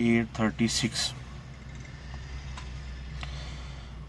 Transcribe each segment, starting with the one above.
836।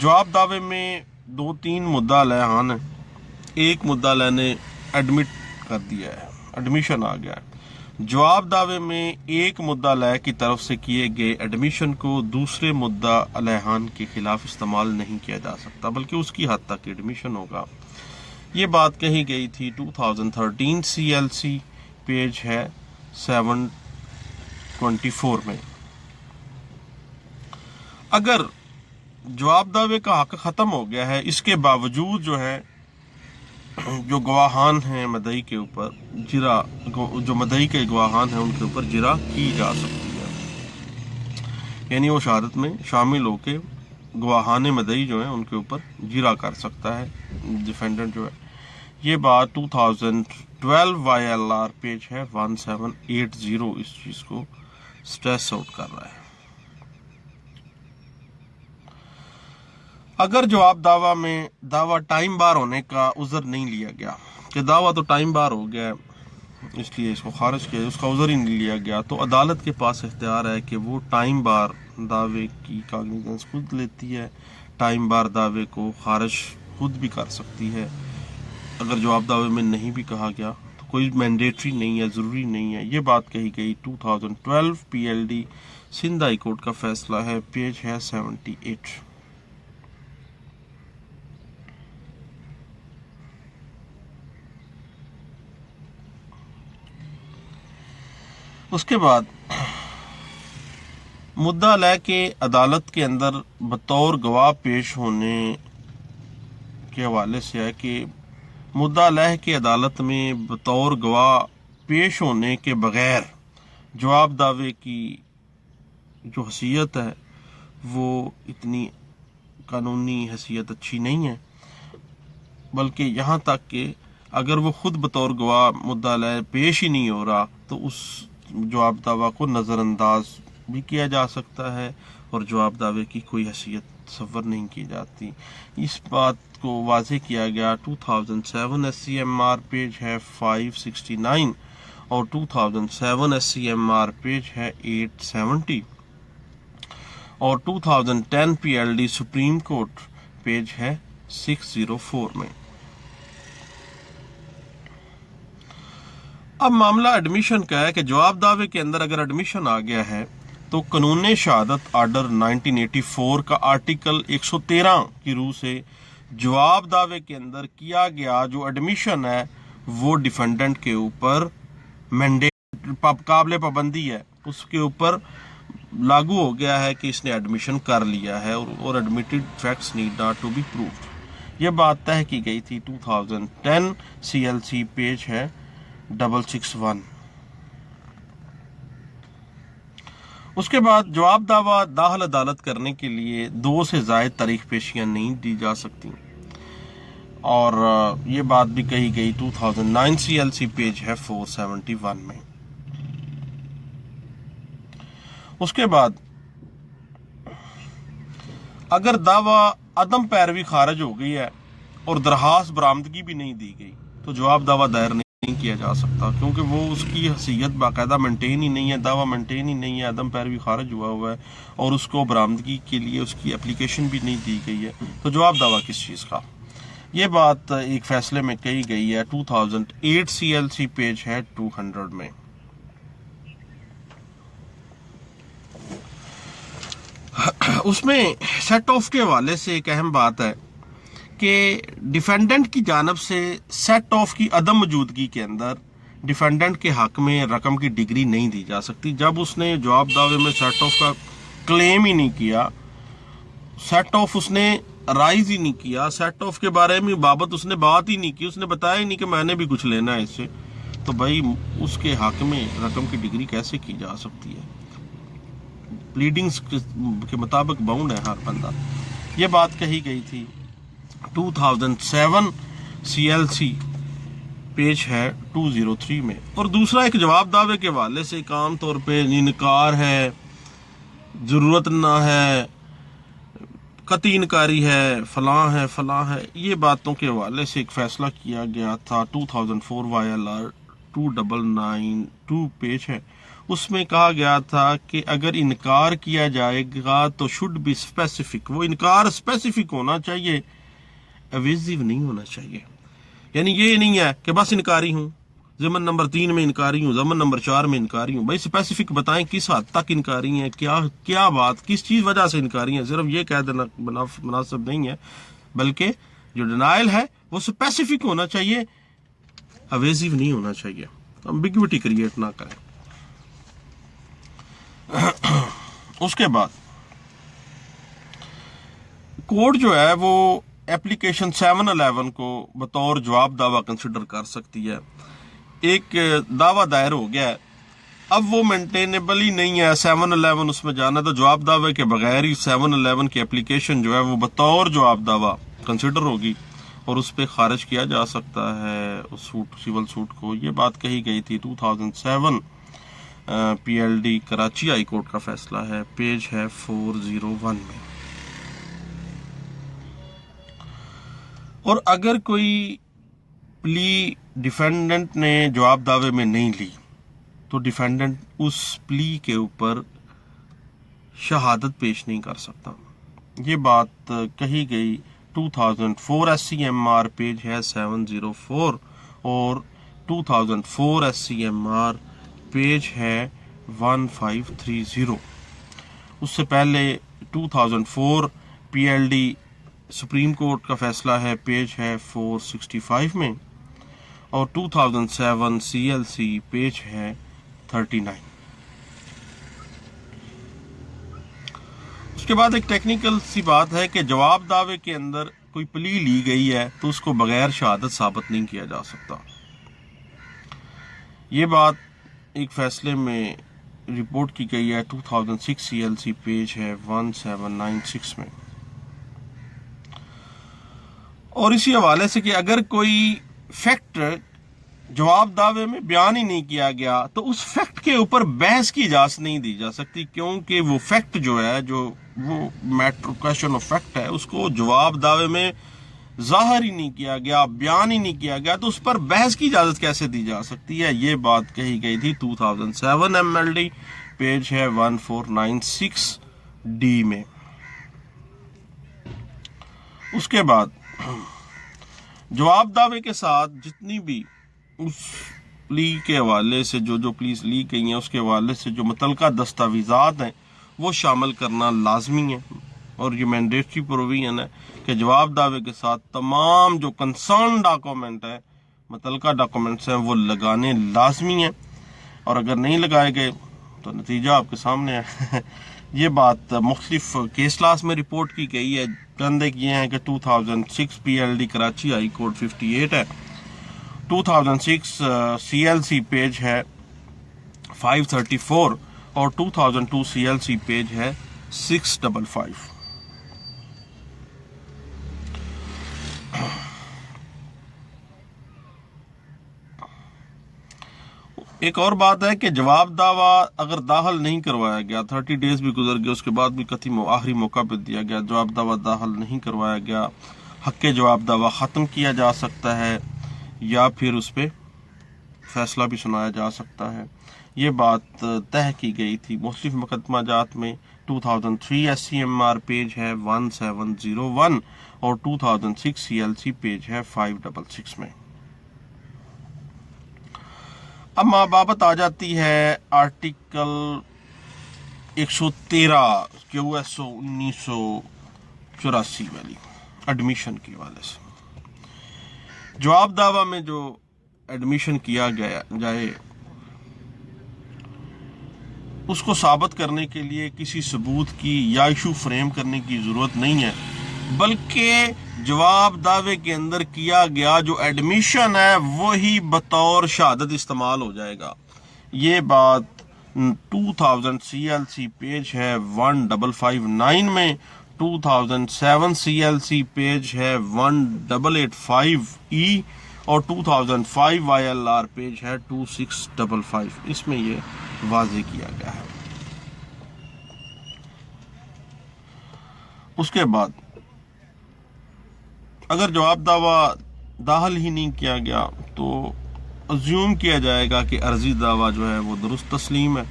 جواب دعوے میں 2-3 مدعا علیحان ہیں. ایک مدعا علیہ نے ایڈمٹ کر دیا ہے، ایڈمیشن آ گیا ہے. جواب دعوے میں ایک مدعا علیہ کی طرف سے کیے گئے ایڈمیشن کو دوسرے مدعا علیحان کے خلاف استعمال نہیں کیا جا سکتا، بلکہ اس کی حد تک ایڈمیشن ہوگا. یہ بات کہی گئی تھی 2013 CLC پیج ہے 724 میں. اگر جواب دعوے کا حق ختم ہو گیا ہے، اس کے باوجود جو ہے جو گواہان ہیں مدعی کے اوپر جرا، جو مدعی کے گواہان ہیں ان کے اوپر جرا کی جا سکتی ہے، یعنی وہ شہادت میں شامل ہو کے گواہان مدعی جو ہیں ان کے اوپر جرا کر سکتا ہے ڈیفینڈنٹ جو ہے. یہ بات 2012 YLR پیج ہے 1780 اس چیز کو سٹریس آؤٹ کر رہا ہے. اگر جواب دعویٰ میں دعویٰ ٹائم بار ہونے کا عذر نہیں لیا گیا کہ دعویٰ تو ٹائم بار ہو گیا ہے اس لیے اس کو خارج کیا، اس کا عذر ہی نہیں لیا گیا، تو عدالت کے پاس اختیار ہے کہ وہ ٹائم بار دعوے کی کاگنیزنس خود لیتی ہے، ٹائم بار دعوے کو خارج خود بھی کر سکتی ہے. اگر جواب دعوے میں نہیں بھی کہا گیا تو کوئی مینڈیٹری نہیں ہے، ضروری نہیں ہے. یہ بات کہی گئی 2012 PLD سندھ ہائی کورٹ کا فیصلہ ہے، پیج ہے 78. اس کے بعد مدعا علیہ کے عدالت کے اندر بطور گواہ پیش ہونے کے حوالے سے ہے کہ مدعا علیہ کی عدالت میں بطور گواہ پیش ہونے کے بغیر جواب دعوے کی جو حیثیت ہے وہ اتنی قانونی حیثیت اچھی نہیں ہے، بلکہ یہاں تک کہ اگر وہ خود بطور گواہ مدعا علیہ پیش ہی نہیں ہو رہا تو اس جواب دعویٰ کو نظر انداز بھی کیا جا سکتا ہے اور جواب دعوے کی کوئی حیثیت تصور نہیں کی جاتی. اس بات کو واضح کیا گیا 2007 SCMR پیج ہے 569 اور 2007 SCMR پیج ہے 870 اور 2010 PLD سپریم کورٹ پیج ہے 604 میں. اب معاملہ ایڈمیشن کا ہے کہ جواب دعوے کے اندر اگر ایڈمیشن آ گیا ہے تو قانون شہادت آرڈر 1984 کا آرٹیکل 113 کی روح سے جواب دعوے کے اندر کیا گیا جو ایڈمیشن ہے وہ ڈیفینڈنٹ کے اوپر مینڈیٹ قابل پابندی ہے، اس کے اوپر لاگو ہو گیا ہے کہ اس نے ایڈمیشن کر لیا ہے اور admitted facts need not to be proved. یہ بات طے کی گئی تھی 2010 CLC پیج ہے 661. اس کے بعد جواب دعویٰ داخل عدالت کرنے کے لیے 2 سے زائد تاریخ پیشیاں نہیں دی جا سکتی، اور یہ بات بھی کہی گئی 2009 CLC پیج ہے 471 میں. اس کے بعد اگر دعویٰ عدم پیروی خارج ہو گئی ہے اور درخواست برآمدگی بھی نہیں دی گئی تو جواب دعویٰ دائر نہیں کیا جا سکتا، کیونکہ وہ اس کی حیثیت باقاعدہ مینٹین ہی نہیں ہے، دعویٰ مینٹین ہی نہیں ہے، عدم پیروی خارج ہوا ہے اور اس کو برآمدگی کے لیے اس کی اپلیکیشن بھی نہیں دی گئی ہے، تو جواب دعویٰ کس چیز کا. یہ بات ایک فیصلے میں کہی گئی ہے 2008 CLC پیج ہے 200 میں. اس میں سیٹ آف کے حوالے سے ایک اہم بات ہے کہ ڈیفینڈنٹ کی جانب سے سیٹ آف کی عدم موجودگی کے اندر ڈیفینڈنٹ کے حق میں رقم کی ڈگری نہیں دی جا سکتی. جب اس نے جواب دعوے میں سیٹ آف کا کلیم ہی نہیں کیا، سیٹ آف اس نے رائز ہی نہیں کیا، سیٹ آف کے بارے میں بابت اس نے بات ہی نہیں کی، اس نے بتایا ہی نہیں کہ میں نے بھی کچھ لینا ہے اس سے، تو بھائی اس کے حق میں رقم کی ڈگری کیسے کی جا سکتی ہے؟ پلیڈنگز کے مطابق باؤنڈ ہے ہر بندہ. یہ بات کہی گئی تھی 2007 CLC پیج ہے 203 میں. اور دوسرا ایک جواب دعوے کے حوالے سے ایک عام طور پہ انکار ہے، ضرورت نہ ہے، قطعی انکاری ہے، فلاں ہے فلاں ہے، یہ باتوں کے حوالے سے ایک فیصلہ کیا گیا تھا 2004 YLR 2992 پیج ہے اس میں کہا گیا تھا کہ اگر انکار کیا جائے گا تو شوڈ بی اسپیسیفک، وہ انکار اسپیسیفک ہونا چاہیے، اویزیو نہیں ہونا چاہیے. یعنی یہ نہیں ہے کہ بس انکاری ہوں، ضمن نمبر 3 میں انکاری ہوں، ضمن نمبر 4 میں انکاری ہوں. بھائی اسپیسیفک بتائیں کس حد تک انکاری ہیں، کیا بات، کس چیز وجہ سے انکاری ہیں. صرف یہ کہہ دینا مناسب نہیں ہے، بلکہ جو ڈینائل ہے وہ اسپیسیفک ہونا چاہیے، اویزیو نہیں ہونا چاہیے. امبیگوٹی کریٹ نہ کریں. اس کے بعد کوڈ جو ہے وہ اپلیکیشن 711 کو بطور جواب دعویٰ کنسیڈر کر سکتی ہے. ایک دعویٰ دائر ہو گیا ہے، اب وہ مینٹینیبل ہی نہیں ہے، 711 اس میں جانا، تو جواب دعوے کے بغیر ہی 711 کی اپلیکیشن جو ہے وہ بطور جواب دعویٰ کنسیڈر ہوگی اور اس پہ خارج کیا جا سکتا ہے اس سول سوٹ کو. یہ بات کہی گئی تھی 2007 پی L D Karachi high court کا فیصلہ ہے، پیج ہے 401 میں. اور اگر کوئی پلی ڈیفینڈنٹ نے جواب دعوے میں نہیں لی تو ڈیفینڈنٹ اس پلی کے اوپر شہادت پیش نہیں کر سکتا. یہ بات کہی گئی 2004 S C M R, page ہے 704، اور 2004 S C M R, page ہے 1530. اس سے پہلے 2004 P L D supreme court کا فیصلہ ہے، پیج ہے 465 میں، اور 2007 سی ایل سی، پیج ہے 39. اس کے بعد ایک ٹیکنیکل سی بات ہے کہ جواب دعوے کے اندر کوئی پلی لی گئی ہے تو اس کو بغیر شہادت ثابت نہیں کیا جا سکتا. یہ بات ایک فیصلے میں رپورٹ کی گئی ہے 2006 سی ایل سی، پیج ہے 1796 میں. اور اسی حوالے سے کہ اگر کوئی فیکٹ جواب دعوے میں بیان ہی نہیں کیا گیا تو اس فیکٹ کے اوپر بحث کی اجازت نہیں دی جا سکتی، کیونکہ وہ فیکٹ جو ہے، جو وہ میٹر کویشچن آف فیکٹ ہے، اس کو جواب دعوے میں ظاہر ہی نہیں کیا گیا، بیان ہی نہیں کیا گیا، تو اس پر بحث کی اجازت کیسے دی جا سکتی ہے. یہ بات کہی گئی تھی 2007 ایم ایل ڈی، پیج ہے 1496 ڈی میں. اس کے بعد جواب دعوے کے ساتھ جتنی بھی اس پلی کے حوالے سے جو پلیز لی گئی ہیں اس کے حوالے سے جو متعلقہ دستاویزات ہیں وہ شامل کرنا لازمی ہے، اور یہ مینڈیٹری پروویژن ہے کہ جواب دعوے کے ساتھ تمام جو کنسرن ڈاکومنٹ ہے، متعلقہ ڈاکومنٹس ہیں، وہ لگانے لازمی ہیں، اور اگر نہیں لگائے گئے تو نتیجہ آپ کے سامنے ہے. یہ بات مختلف کیس لاس میں رپورٹ کی گئی ہے. چند ایک یہ ہیں کہ 2006 پی L D Karachi high court 58 ہے، 2006 سی ایل سی، پیج ہے 534، اور 2002 سی ایل سی، پیج ہے 655. ایک اور بات ہے کہ جواب دعویٰ اگر داخل نہیں کروایا گیا، 30 ڈیز بھی گزر گئے، اس کے بعد بھی آخری موقع پہ دیا گیا، جواب دعویٰ داخل نہیں کروایا گیا، حق جواب دعویٰ ختم کیا جا سکتا ہے یا پھر اس پہ فیصلہ بھی سنایا جا سکتا ہے. یہ بات طے کی گئی تھی مختلف مقدمہ جات میں. 2003 S C M R, page ہے 1701، اور 2006 سی ایل سی، پیج ہے 566 میں. اب بابت آ جاتی ہے آرٹیکل 113 کیو ایس او 1984 والی ایڈمیشن کے حوالے سے. جواب دعویٰ میں جو ایڈمیشن کیا جائے اس کو ثابت کرنے کے لیے کسی ثبوت کی یا ایشو فریم کرنے کی ضرورت نہیں ہے، بلکہ جواب دعوے کے اندر کیا گیا جو ایڈمیشن ہے وہی بطور شہادت استعمال ہو جائے گا. یہ بات 2000 سی ایل سی، پیج ہے 1559 میں، 2007 سی ایل سی، پیج ہے 1885 اور 2005 آئی ایل آر، پیج ہے 2655. اس میں یہ واضح کیا گیا ہے. اس کے بعد اگر جواب دعویٰ داخل ہی نہیں کیا گیا تو ازیوم کیا جائے گا کہ عرضی دعویٰ جو ہے وہ درست تسلیم ہے.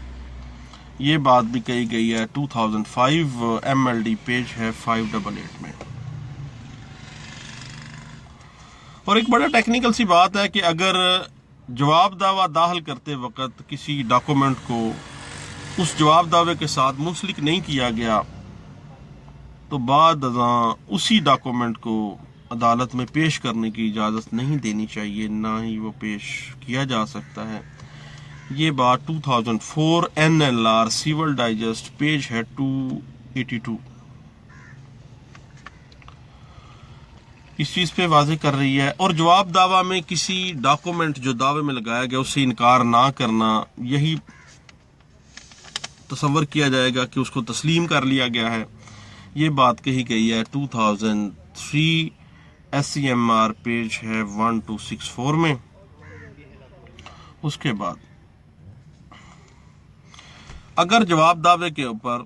یہ بات بھی کہی گئی ہے 2005 MLD پیج ہے 588 میں۔ اور ایک بڑا ٹیکنیکل سی بات ہے کہ اگر جواب دعویٰ داخل کرتے وقت کسی ڈاکومنٹ کو اس جواب دعوے کے ساتھ منسلک نہیں کیا گیا تو بعد ازاں اسی ڈاکومنٹ کو عدالت میں پیش کرنے کی اجازت نہیں دینی چاہیے، نہ ہی وہ پیش کیا جا سکتا ہے۔ یہ بات 2004 NLR سیول ڈائجسٹ پیج ہے 282 اس چیز پہ واضح کر رہی ہے۔ اور جواب دعویٰ میں کسی ڈاکومنٹ جو دعوے میں لگایا گیا اس سے انکار نہ کرنا، یہی تصور کیا جائے گا کہ اس کو تسلیم کر لیا گیا ہے۔ یہ بات کہی گئی ہے 2003 SCMR پیج ہے 1264 میں۔ اس کے بعد اگر جواب دعوے کے اوپر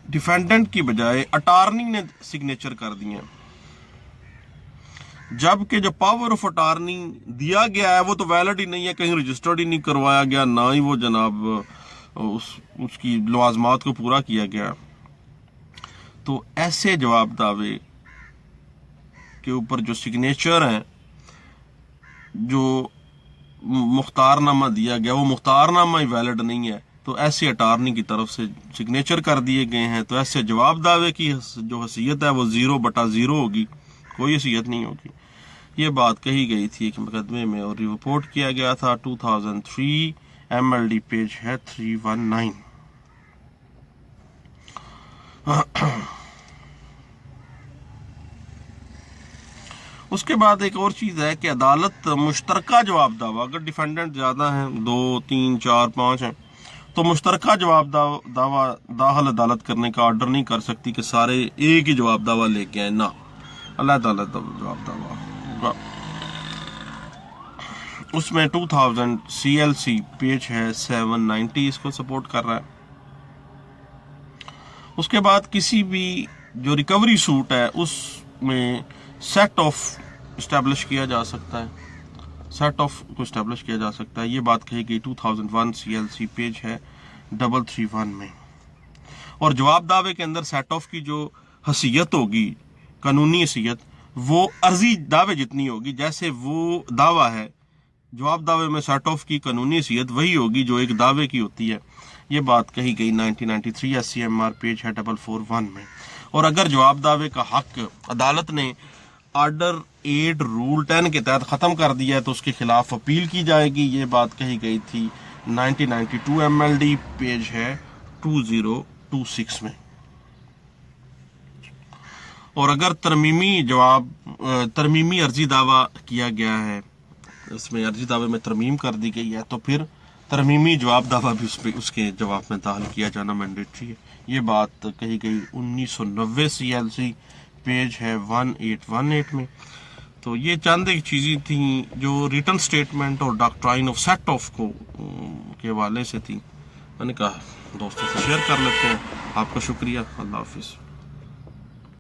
ڈیفینڈنٹ کی بجائے اٹارنی نے سگنیچر کر دیے، جبکہ جو پاور آف اٹارنی دیا گیا ہے وہ تو ویلڈ ہی نہیں ہے، کہیں رجسٹرڈ ہی نہیں کروایا گیا، نہ ہی وہ جناب اس کی لوازمات کو پورا کیا گیا، تو ایسے جواب دعوے کے اوپر جو سگنیچر ہیں، جو مختار نامہ دیا گیا وہ مختار نامہ ہی ویلڈ نہیں ہے، تو ایسے اٹارنی کی طرف سے سگنیچر کر دیے گئے ہیں، تو ایسے جواب دعوے کی جو حیثیت ہے وہ 0/0 ہوگی، کوئی حیثیت نہیں ہوگی۔ یہ بات کہی گئی تھی ایک مقدمے میں اور رپورٹ کیا گیا تھا 2003 MLD پیج ہے 319۔ اس کے بعد ایک اور چیز ہے کہ عدالت مشترکہ جواب دعویٰ، اگر ڈیفینڈنٹ زیادہ ہیں 2 3 4 5 ہیں تو مشترکہ جواب دعویٰ داخل عدالت کرنے کا آرڈر نہیں کر سکتی کہ سارے ایک ہی جواب دعویٰ لے کے آئیں، نہ، علیحدہ علیحدہ جواب دعویٰ ہوگا۔ اس میں 2000 CLC پیج ہے 790 اس کو سپورٹ کر رہا ہے۔ اس کے بعد کسی بھی جو ریکوری سوٹ ہے اس میں سیٹ آف اسٹیبلش کیا جا سکتا ہے، سیٹ آف کو اسٹیبلش کیا جا سکتا ہے۔ یہ بات کہی گئی 2001 CLC پیج ہے 331 میں۔ اور جواب دعوے کے اندر سیٹ آف کی جو حیثیت ہوگی، قانونی حیثیت، وہ عرضی دعوے جتنی ہوگی، جیسے وہ دعویٰ ہے جواب دعوے میں سیٹ آف کی قانونی حیثیت وہی ہوگی جو ایک دعوے کی ہوتی ہے۔ یہ بات کہی گئی 1993 SCMR پیج ہے 441 میں۔ اور اگر جواب دعوے کا حق عدالت نے آرڈر 8 رول 10 کے تحت ختم کر دیا ہے تو اس کے خلاف اپیل کی جائے گی، یہ بات کہی گئی تھی 1992 MLD پیج ہے 2026 میں۔ اور اگر ترمیمی عرضی دعویٰ کیا گیا ہے، اس میں عرضی دعوے میں ترمیم کر دی گئی ہے، تو پھر ترمیمی جواب دعویٰ بھی اس کے جواب میں داخل کیا جانا مینڈیٹری ہے۔ یہ بات کہی گئی 1990 CLC پیج ہے 1818 میں۔ تو یہ چند ایک چیزیں تھیں جو ریٹن سٹیٹمنٹ اور ڈاکٹرائن آف سیٹ آف کو کے حوالے سے تھیں، میں نے کہا دوستوں سے شیئر کر لیتے ہیں۔ آپ کا شکریہ، اللہ حافظ۔